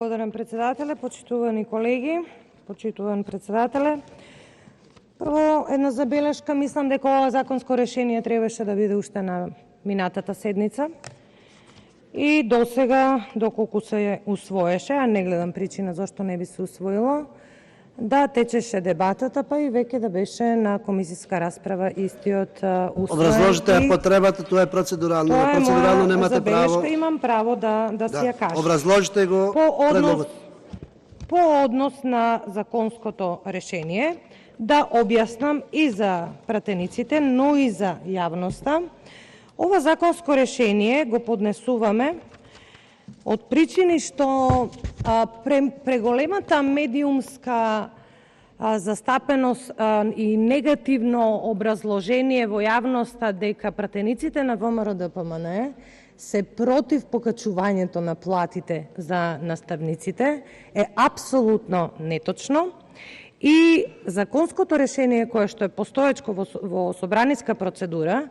Благодарам, председателе. Почитувани колеги, почитуван председателе. Прво, една забелешка. Мислам дека ова законско решение требаше да биде уште на минатата седница. И досега, доколку се усвоеше, а не гледам причина зашто не би се усвоило, да течеше дебатата, па и веќе да беше на комисијска расправа истиот усвоен. Образложите потребата, тоа е процедурално. Процедурално немате право. Имам право да си ја кажам. Образложите го предлогот. По однос на законското решение, да објаснам и за пратениците, но и за јавноста. Ова законско решение го поднесуваме од причини што преголемата медиумска застапеност и негативно образложение во јавноста дека пратениците на ВМРО-ДПМНЕ се против покачувањето на платите за наставниците е апсолутно неточно и законското решение кое што е постоечко во собраниска процедура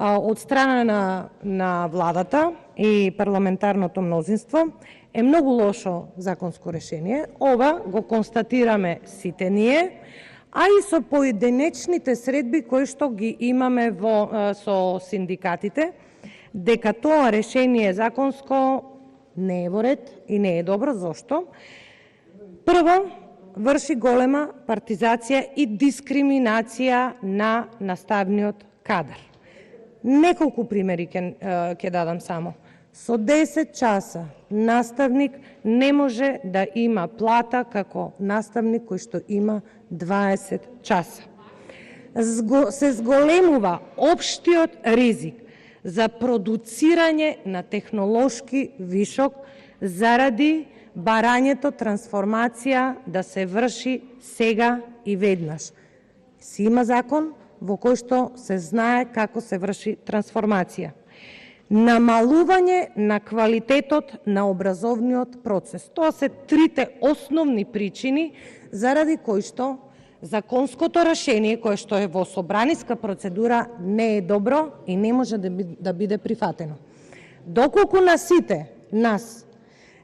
од страна на владата и парламентарното мнозинство е многу лошо законско решение. Ова го констатираме сите ние, а и со поединечните средби кои што ги имаме со синдикатите, дека тоа решение законско не е во ред и не е добро. Зошто? Прво, врши голема партизација и дискриминација на наставниот кадар. Неколку примери ќе дадам само. Со 10 часа наставник не може да има плата како наставник кој што има 20 часа. Се зголемува општиот ризик за продуцирање на технолошки вишок заради барањето трансформација да се врши сега и веднаш. Си има закон во кој што се знае како се врши трансформација. Намалување на квалитетот на образовниот процес. Тоа се трите основни причини заради кои што законското решение кое што е во собраниска процедура не е добро и не може да биде прифатено. Доколку на сите нас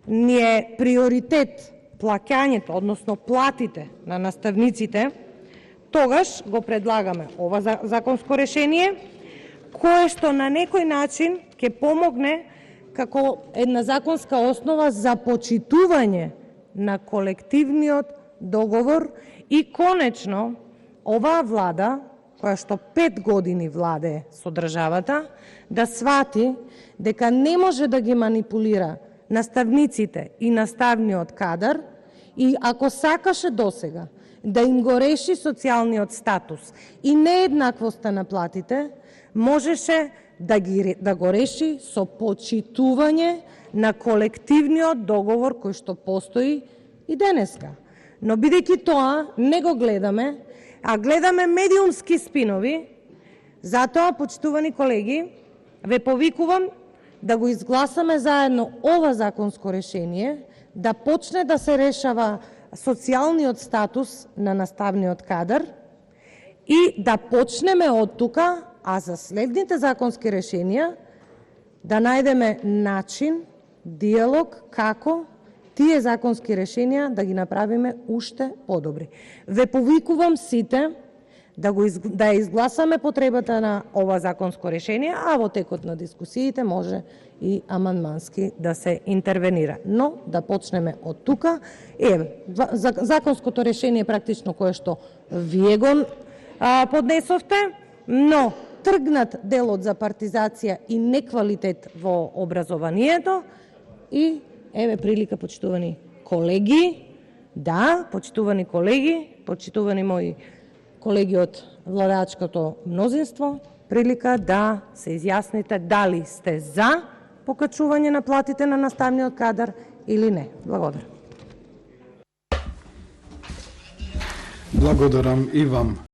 ни е приоритет плаќањето, односно платите на наставниците, тогаш го предлагаме ова законско решение, кое што на некој начин ќе помогне како една законска основа за почитување на колективниот договор и конечно оваа влада, која што 5 години владее со државата, да свати дека не може да ги манипулира наставниците и наставниот кадар и ако сакаше досега да им го реши социјалниот статус и нееднаквоста на платите, можеше да го реши со почитување на колективниот договор кој што постои и денеска. Но бидејќи тоа не го гледаме, а гледаме медиумски спинови, затоа, почитувани колеги, ве повикувам да го изгласаме заедно ова законско решение, да почне да се решава социјалниот статус на наставниот кадар и да почнеме од тука, а за следните законски решенија да најдеме начин, диалог, како тие законски решенија да ги направиме уште подобри. Ве повикувам сите да изгласаме потребата на ова законско решение, а во текот на дискусиите може и амандмански да се интервенира. Но да почнеме од тука. Законското решение практично кое што вие го поднесовте, но тргнат делот за партизација и неквалитет во образованието и еве прилика, почитувани колеги, почитувани колеги, почитувани мои колеги од владеачкото мнозинство, прилика да се изјасните дали сте за покачување на платите на наставниот кадар или не. Благодарам. Благодарам и вам.